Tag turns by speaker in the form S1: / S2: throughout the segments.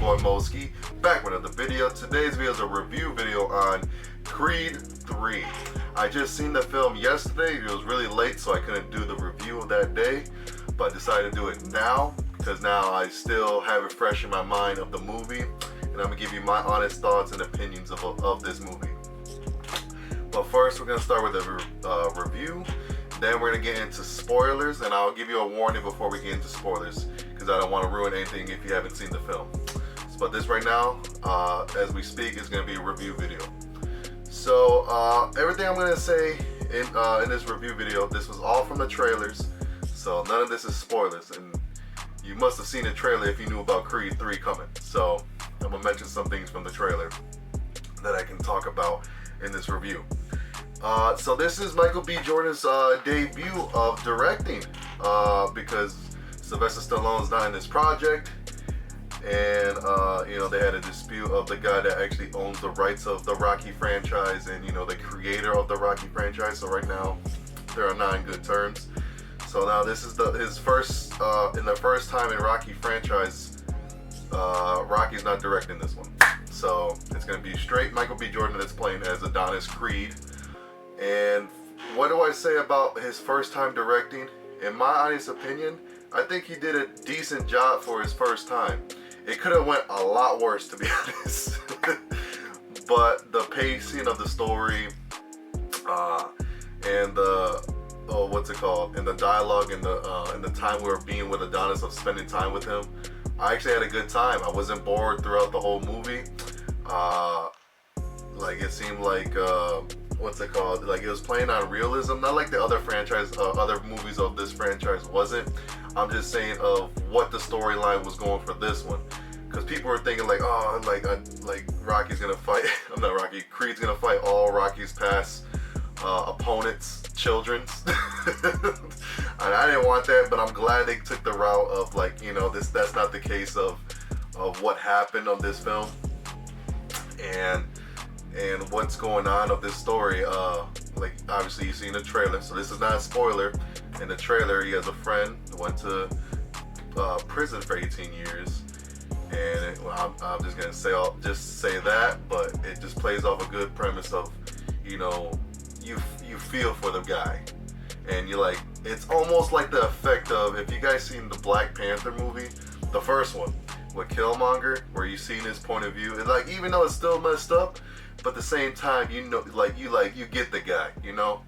S1: boy Moski, back with another video. Today's video is a review video on Creed 3. I just seen the film yesterday. It was really late, so I couldn't do the review of that day, but I decided to do it now because now I still have it fresh in my mind of the movie, and I'm gonna give you my honest thoughts and opinions of this movie. But first, we're gonna start with a review. Then we're gonna get into spoilers, and I'll give you a warning before we get into spoilers because I don't want to ruin anything if you haven't seen the film. But this right now, as we speak, is gonna be a review video. So everything I'm gonna say in this review video, this was all from the trailers, so none of this is spoilers. And you must have seen the trailer if you knew about Creed 3 coming. So I'm gonna mention some things from the trailer that I can talk about in this review. So this is Michael B. Jordan's debut of directing, because Sylvester Stallone's not in this project, and you know, they had a dispute of the guy that actually owns the rights of the Rocky franchise and, you know, the creator of the Rocky franchise. So right now they are not in good terms. So now this is his first in the first time in Rocky franchise, Rocky's not directing this one. So it's gonna be straight Michael B. Jordan that's playing as Adonis Creed. And what do I say about his first time directing? In my honest opinion, I think he did a decent job for his first time. It could have went a lot worse, to be honest. But the pacing of the story, and the what's it called, and the dialogue, and the time we were being with Adonis, of spending time with him, I actually had a good time. I wasn't bored throughout the whole movie. Like, it seemed like what's it called? Like, it was playing on realism, not like the other other movies of this franchise wasn't. I'm just saying of what the storyline was going for this one, because people were thinking like, oh, like Rocky's gonna fight. I'm not Rocky. Creed's gonna fight all Rocky's past opponents' children's. And I didn't want that, but I'm glad they took the route of, like, you know, that's not the case of what happened of this film. And what's going on of this story, like, obviously you've seen the trailer, so this is not a spoiler. In the trailer, he has a friend who went to prison for 18 years, and I'm just gonna say that, but it just plays off a good premise of, you know, you feel for the guy, and you're like, it's almost like the effect of, if you guys seen the Black Panther movie, the first one with Killmonger, where you seen his point of view, and like, even though it's still messed up, but at the same time, you know, you get the guy, you know.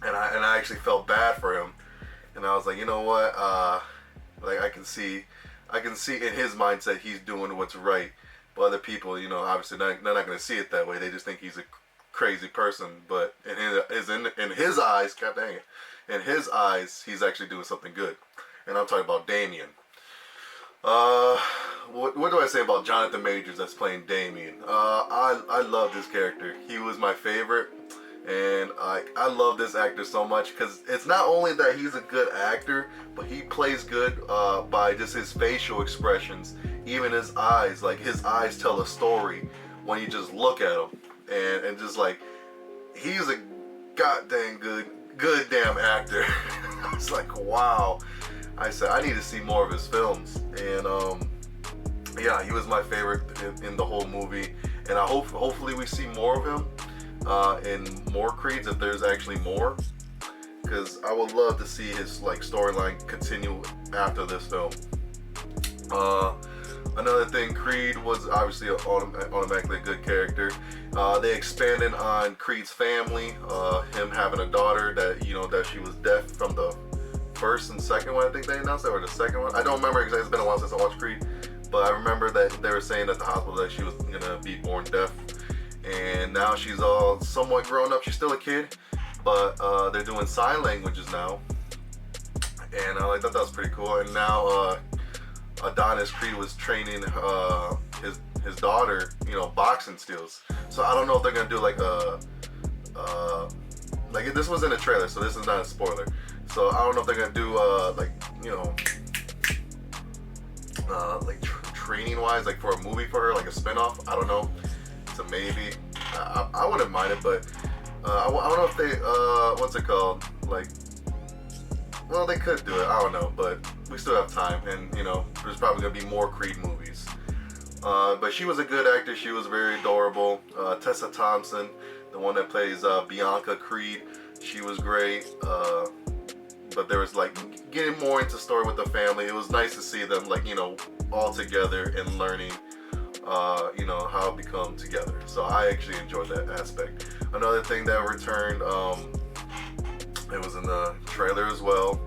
S1: And I actually felt bad for him, and I was like, you know what, like, I can see in his mindset he's doing what's right, but other people, you know, obviously they're not going to see it that way. They just think he's a crazy person, but in his eyes, god dang it, in his eyes, he's actually doing something good. And I'm talking about Damien. What do I say about Jonathan Majors that's playing Damien? I love this character. He was my favorite, and I love this actor so much, because it's not only that he's a good actor, but he plays good by just his facial expressions, even his eyes. Like, his eyes tell a story when you just look at him, and just like, he's a goddamn good damn actor. I was like, wow. I said, I need to see more of his films, and yeah, he was my favorite in the whole movie, and I hopefully we see more of him in more Creeds, if there's actually more, because I would love to see his, like, storyline continue after this film. Another thing, Creed was obviously automatically a good character. They expanded on Creed's family, him having a daughter that, you know, that she was deaf from the first and second one, I think they announced that, or the second one. I don't remember exactly. It's been a while since I watched Creed, but I remember that they were saying at the hospital that she was gonna be born deaf, and now she's all somewhat grown up. She's still a kid, but they're doing sign languages now, and I thought that was pretty cool. And now Adonis Creed was training his daughter, you know, boxing skills. So I don't know if they're gonna do like like, this was in the trailer, so this is not a spoiler. So I don't know if they're gonna do like, you know, like training wise, like for a movie for her, like a spinoff. I don't know. It's a maybe. I wouldn't mind it, but I don't know if they what's it called? Like, well, they could do it. I don't know, but we still have time, and you know, there's probably gonna be more Creed movies. But she was a good actor. She was very adorable. Tessa Thompson, the one that plays Bianca Creed, she was great. But there was like getting more into story with the family. It was nice to see them like, you know, all together and learning, you know, how to become together. So I actually enjoyed that aspect. Another thing that returned, it was in the trailer as well.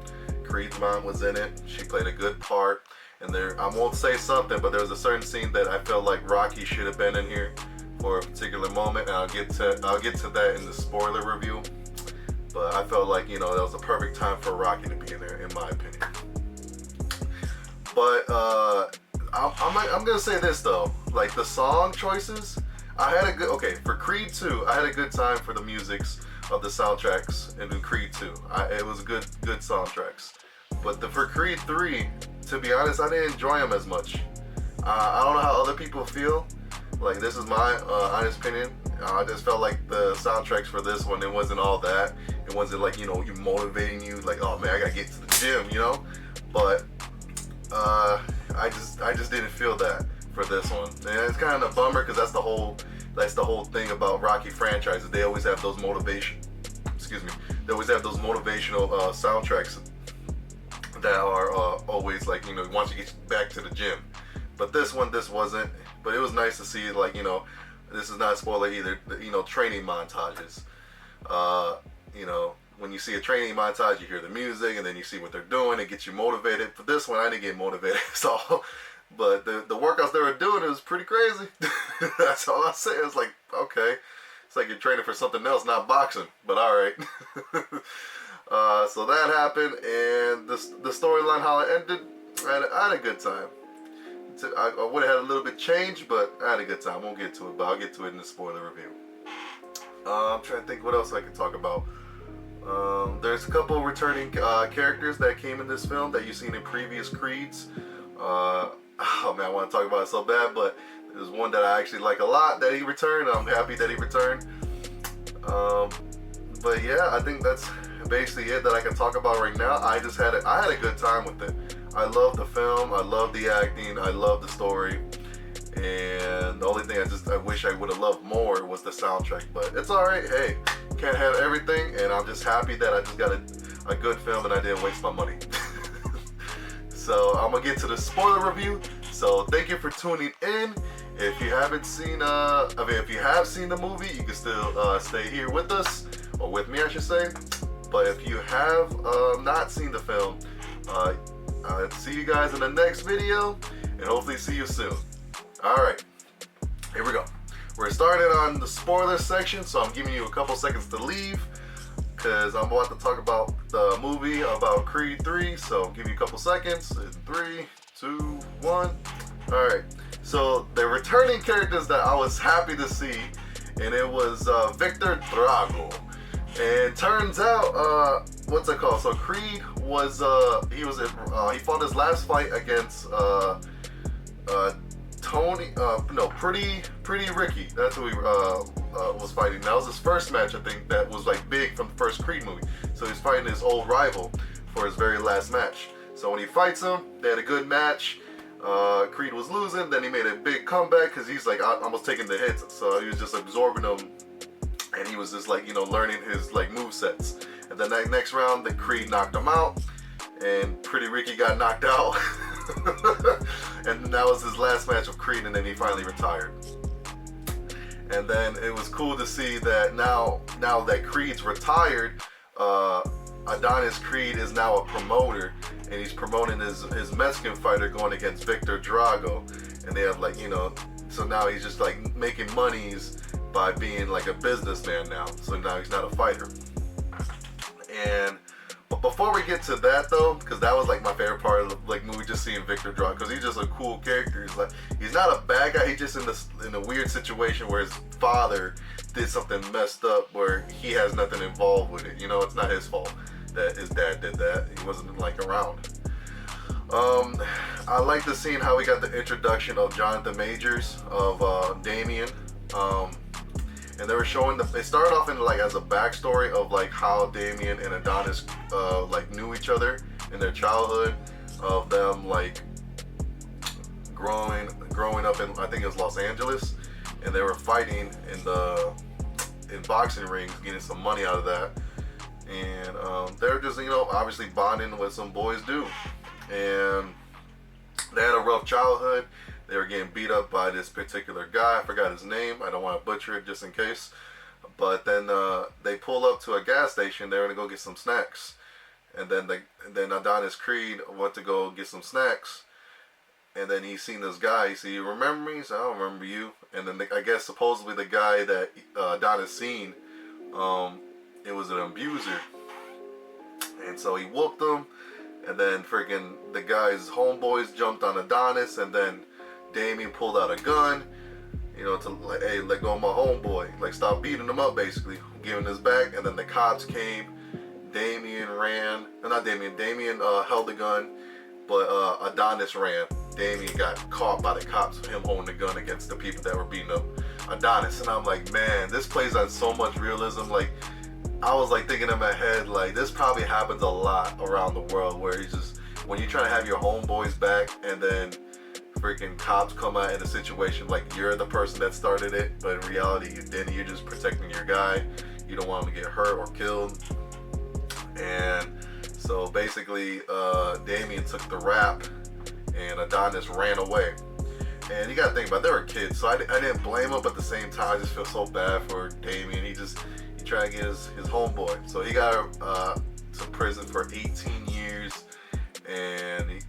S1: Creed's mom was in it. She played a good part. And there, I won't say something, but there was a certain scene that I felt like Rocky should have been in here for a particular moment, and I'll get to that in the spoiler review. But I felt like, you know, that was the perfect time for Rocky to be in there, in my opinion. But I'm gonna say this though, like the song choices, I had a good, okay, for Creed 2, I had a good time for the musics of the soundtracks in Creed 2. It was good soundtracks. But for Creed 3, to be honest, I didn't enjoy them as much. I don't know how other people feel. Like, this is my honest opinion. I just felt like the soundtracks for this one, it wasn't all that. It wasn't like, you know, you motivating you, like, oh man, I gotta get to the gym, you know? But I just didn't feel that for this one. And it's kind of a bummer because that's the whole thing about Rocky franchises. They always have those they always have those motivational soundtracks that are always like, you know, once you get back to the gym. But this wasn't. But it was nice to see, like, you know, this is not a spoiler either, you know, training montages. You know, when you see a training montage, you hear the music and then you see what they're doing. It gets you motivated. For this one, I didn't get motivated. So, but the workouts they were doing, it was pretty crazy. That's all I say. It's like, okay. It's like you're training for something else, not boxing. But all right. So that happened, and the storyline, how it ended, I had a good time. I would have had a little bit change, but I had a good time. I won't get to it, but I'll get to it in the spoiler review. I'm trying to think what else I can talk about. There's a couple returning characters that came in this film that you've seen in previous Creeds. Oh man, I want to talk about it so bad, but there's one that I actually like a lot that he returned. I'm happy that he returned. But yeah, I think that's basically it that I can talk about right now. I had a good time with it. I love the film, I love the acting, I love the story, and the only thing I wish I would have loved more was the soundtrack, but it's alright. Hey, can't have everything, and I'm just happy that I just got a good film and I didn't waste my money. So I'm gonna get to the spoiler review. So thank you for tuning in. If you haven't seen, if you have seen the movie, you can still stay here with us, or with me I should say. But if you have not seen the film, I'll see you guys in the next video, and hopefully see you soon. Alright, here we go. We're starting on the spoiler section, so I'm giving you a couple seconds to leave, because I'm about to talk about the movie, about Creed 3, so I'll give you a couple seconds. In 3, 2, 1. Alright, so the returning characters that I was happy to see, and it was Victor Drago. And turns out, what's it called? So Creed was, he fought his last fight against Pretty Ricky. That's who he was fighting. That was his first match, I think, that was like big from the first Creed movie. So he's fighting his old rival for his very last match. So when he fights him, they had a good match. Creed was losing, then he made a big comeback because he's like almost taking the hits. So he was just absorbing them. And he was just like, you know, learning his like movesets. And then that next round, the Creed knocked him out, and Pretty Ricky got knocked out. And that was his last match with Creed, and then he finally retired. And then it was cool to see that now that Creed's retired, Adonis Creed is now a promoter, and he's promoting his Mexican fighter going against Victor Drago. And they have like, you know, so now he's just like making monies by being like a businessman now. So now he's not a fighter. But before we get to that though, because that was like my favorite part of the like movie, just seeing Victor Drago, because he's just a cool character. He's not a bad guy. He's just in a weird situation where his father did something messed up where he has nothing involved with it. You know, it's not his fault that his dad did that. He wasn't like around. I like the scene how we got the introduction of Jonathan Majors of Damien. And they were showing they started off in like as a backstory of like how Damien and Adonis like knew each other in their childhood, of them like growing growing up in, I think it was Los Angeles, and they were fighting in boxing rings, getting some money out of that. And they're just, obviously bonding with some boys do. And they had a rough childhood. They were getting beat up by this particular guy. I forgot his name. I don't want to butcher it just in case. But then they pull up to a gas station. They're going to go get some snacks. And then Adonis Creed went to go get some snacks. And then he seen this guy. He said, "You remember me?" He said, "I don't remember you." And then I guess supposedly the guy that Adonis seen, it was an abuser. And so he whooped him. And then freaking the guy's homeboys jumped on Adonis. And then Damien pulled out a gun, to like, hey, let go of my homeboy. Like, stop beating him up, basically. Giving his back. And then the cops came. Damien ran. Not Damien. Damien held the gun. But Adonis ran. Damien got caught by the cops for him holding the gun against the people that were beating up Adonis. And I'm like, man, this plays on so much realism. Like, I was like thinking in my head, like, this probably happens a lot around the world where it's just, when you're trying to have your homeboys back and then freaking cops come out in a situation like you're the person that started it, but in reality you didn't. You're just protecting your guy. You don't want him to get hurt or killed. And so basically Damien took the rap and Adonis ran away. And you gotta think about it, they were kids, so I didn't blame him, but at the same time I just feel so bad for Damien. He tried to get his homeboy. So he got to prison for 18 years, and he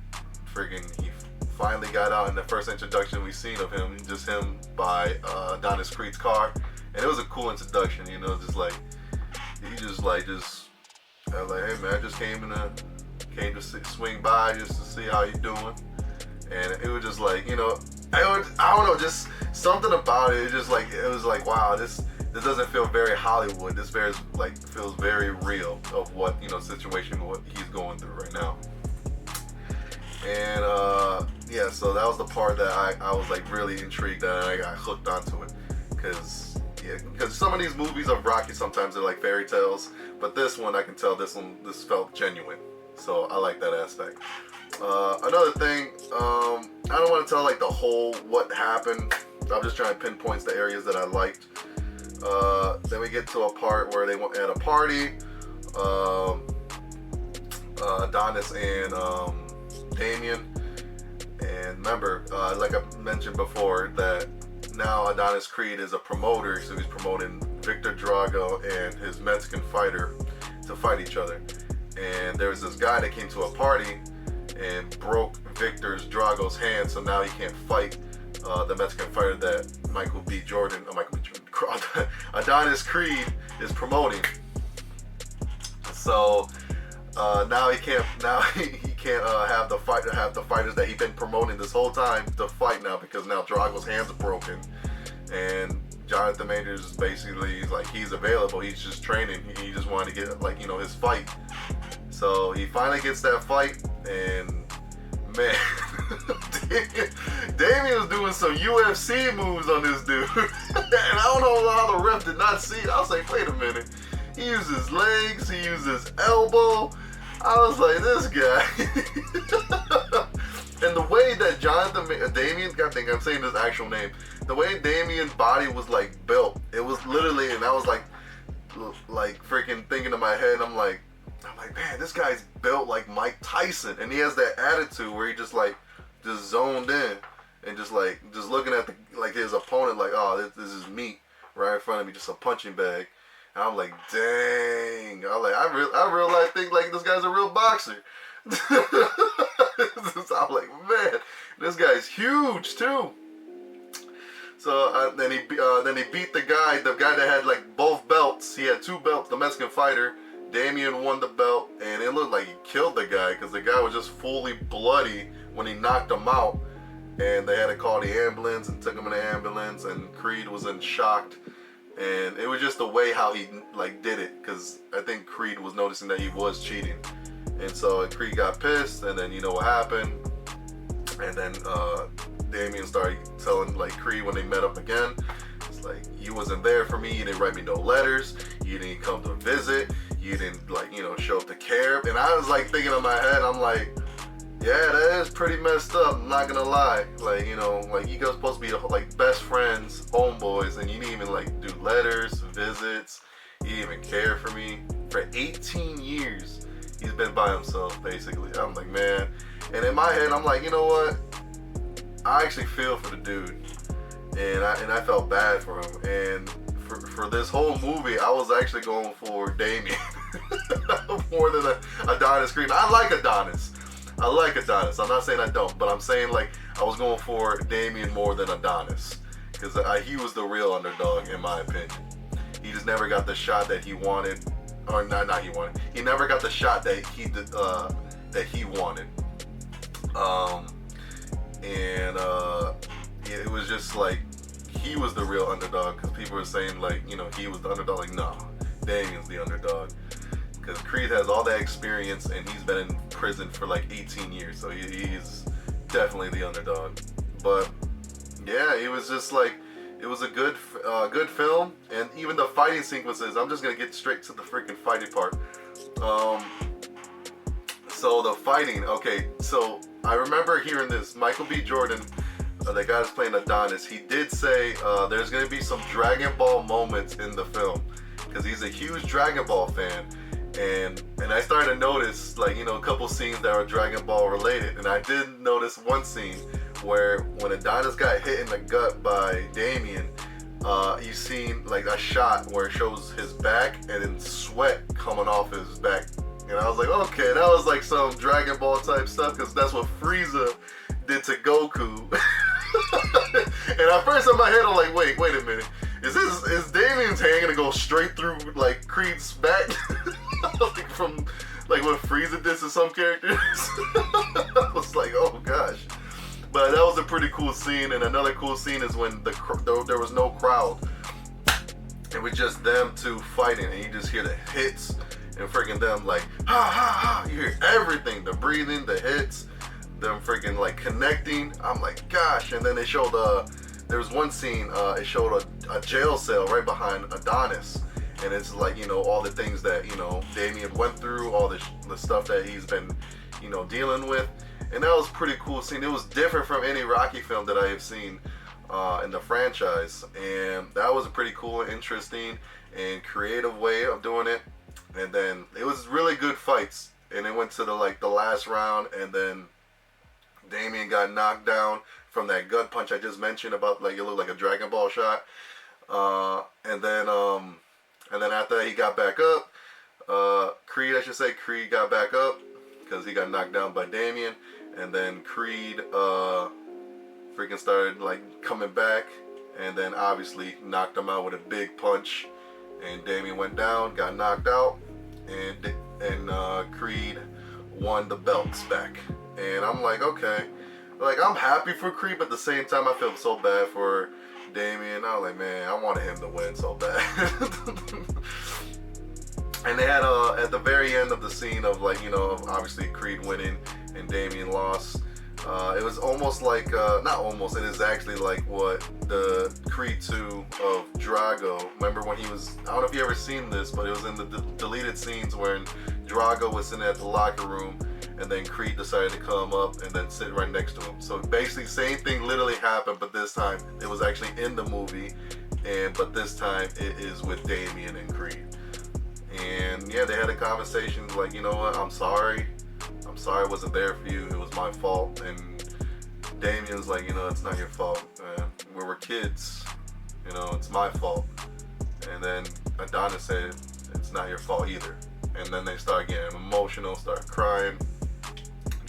S1: finally got out. In the first introduction we seen of him, just him by Adonis Creed's car, and it was a cool introduction. Just like he just like hey man, I just came to swing by just to see how you doing, and it was just like I don't know, just something about it. It was like wow, this doesn't feel very Hollywood. This feels very real of what situation what he's going through right now. And so that was the part that I was like really intrigued and I got hooked onto it, because some of these movies of Rocky sometimes they're like fairy tales, but this one I can tell this felt genuine, so I like that aspect. Another thing, I don't want to tell like the whole what happened. I'm just trying to pinpoint the areas that I liked. Then we get to a part where they went at a party. Adonis and Damien. And remember, like I mentioned before, that now Adonis Creed is a promoter, so he's promoting Victor Drago and his Mexican fighter to fight each other. And there was this guy that came to a party and broke Drago's hand, so now he can't fight the Mexican fighter that Adonis Creed is promoting. So now he can't have the fighters that he's been promoting this whole time to fight now, because now Drago's hands are broken, and Jonathan Majors basically is like, he's available, he's just training, he just wanted to get his fight. So he finally gets that fight, and man, Damien was doing some UFC moves on this dude. And I don't know how the ref did not see it. I was like, wait a minute. He used his legs, he used his elbow. I was like, this guy. And the way that Damien, I think I'm saying his actual name, the way Damien's body was like built, it was literally, and I was like freaking thinking in my head, I'm like, man, this guy's built like Mike Tyson, and he has that attitude where he just zoned in and just looking at his opponent like, oh, this is meat right in front of me, just a punching bag. And I'm like, dang, I really think like this guy's a real boxer. I'm like, man, this guy's huge too. So then he beat the guy that had like both belts. He had two belts, the Mexican fighter. Damien won the belt, and it looked like he killed the guy, because the guy was just fully bloody when he knocked him out. And they had to call the ambulance and took him in the ambulance, and Creed was in shock. And it was just the way how he did it, because I think Creed was noticing that he was cheating. And so Creed got pissed, and then you know what happened. And then Damien started telling Creed when they met up again, it's like, you wasn't there for me, you didn't write me no letters, you didn't come to visit, you didn't show up to care. And I was thinking in my head, I'm like, Yeah, that is pretty messed up. I'm not gonna lie. Like, you know, like you guys supposed to be like best friends, homeboys, and you didn't even like do letters, visits. You didn't even care for me. For 18 years, he's been by himself, basically. I'm like, man. And in my head, I'm like, you know what? I actually feel for the dude, and I felt bad for him. And for this whole movie, I was actually going for Damien more than Adonis Creed. I like Adonis. I like Adonis. I'm not saying I don't, but I'm saying like I was going for Damien more than Adonis because he was the real underdog in my opinion. He just never got the shot that he wanted, or not he wanted. He never got the shot that he wanted. It was just like he was the real underdog because people were saying like, you know, he was the underdog. Like, no, Damien's the underdog. Because Creed has all that experience and he's been in prison for like 18 years, so he's definitely the underdog. But yeah, it was just like, it was a good film, and even the fighting sequences. I'm just gonna get straight to the freaking fighting part. So the fighting, okay. So I remember hearing this. Michael B. Jordan, the guy that's playing Adonis, he did say there's gonna be some Dragon Ball moments in the film because he's a huge Dragon Ball fan. And I started to notice, like, you know, a couple scenes that were Dragon Ball related. And I did notice one scene where when Adonis got hit in the gut by Damien, you seen like a shot where it shows his back and then sweat coming off his back. And I was like, okay, that was like some Dragon Ball type stuff because that's what Frieza did to Goku. And at first in my head, I'm like, wait a minute. Is Damien's hand gonna go straight through like Creed's back? Like from like what Frieza did to some characters. I was like, oh gosh. But that was a pretty cool scene. And another cool scene is when there was no crowd. It was just them two fighting, and you just hear the hits and freaking them like ha ha ha. You hear everything, the breathing, the hits, them freaking like connecting. I'm like, gosh. And then they showed there was one scene, it showed a jail cell right behind Adonis. And it's like, you know, all the things that, you know, Damien went through, all the stuff that he's been, you know, dealing with. And that was a pretty cool scene. It was different from any Rocky film that I have seen in the franchise. And that was a pretty cool, interesting, and creative way of doing it. And then it was really good fights. And it went to the last round, and then Damien got knocked down from that gut punch I just mentioned about, like, it looked like a Dragon Ball shot. And then after that, he got back up. Creed got back up because he got knocked down by Damien. And then Creed freaking started like coming back, and then obviously knocked him out with a big punch. And Damien went down, got knocked out, and Creed won the belts back. And I'm like, okay, like I'm happy for Creed, but at the same time I feel so bad for Damien. I was like, man, I wanted him to win so bad. And they had at the very end of the scene of, like, you know, obviously Creed winning and Damien lost. It was almost like, not almost, it is actually like what the Creed 2 of Drago. Remember when he was, I don't know if you ever seen this, but it was in the deleted scenes when Drago was sitting at the locker room, and then Creed decided to come up and then sit right next to him. So basically, same thing literally happened, but this time it was actually in the movie, but this time it is with Damien and Creed. And yeah, they had a conversation like, you know what, I'm sorry I wasn't there for you, it was my fault. And Damien's like, you know, it's not your fault, man. We were kids, you know, it's my fault. And then Adonis said, it's not your fault either. And then they start getting emotional, start crying.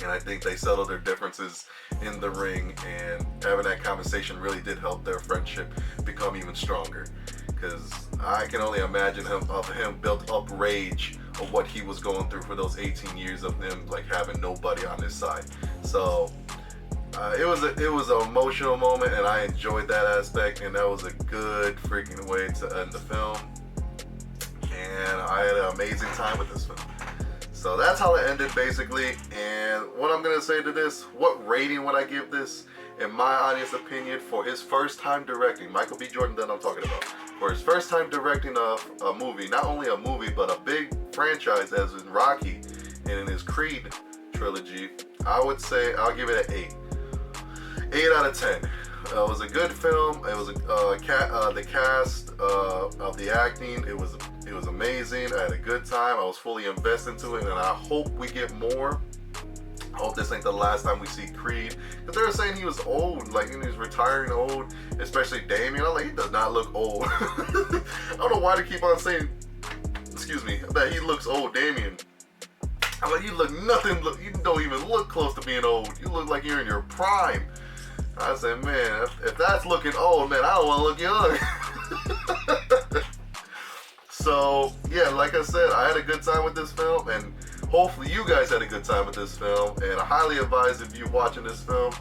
S1: And I think they settled their differences in the ring, and having that conversation really did help their friendship become even stronger. Because I can only imagine him built up rage of what he was going through for those 18 years of him like having nobody on his side. So it was an emotional moment, and I enjoyed that aspect, and that was a good freaking way to end the film. And I had an amazing time with this film. So that's how it ended basically. And what I'm gonna say to this, what rating would I give this? In my honest opinion, for his first time directing, Michael B. Jordan that I'm talking about, for his first time directing a movie, not only a movie, but a big franchise as in Rocky, and in his Creed trilogy, I would say I'll give it an 8. 8 out of 10. It was a good film. It was the cast of the acting. It was amazing. I had a good time. I was fully invested into it, and I hope we get more. I hope this ain't the last time we see Creed, because they were saying he was old, like he was retiring old, especially Damien. I'm like, he does not look old. I don't know why they keep on saying, excuse me, that he looks old, Damien. I'm like, you don't even look close to being old. You look like you're in your prime. I said, man, if that's looking old, man, I don't want to look young. So, yeah, like I said, I had a good time with this film, and hopefully you guys had a good time with this film, and I highly advise if you're watching this film.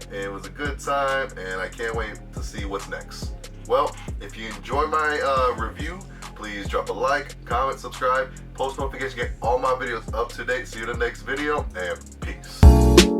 S1: It was a good time, and I can't wait to see what's next. Well, if you enjoy my review, please drop a like, comment, subscribe, post notifications, get all my videos up to date. See you in the next video, and peace.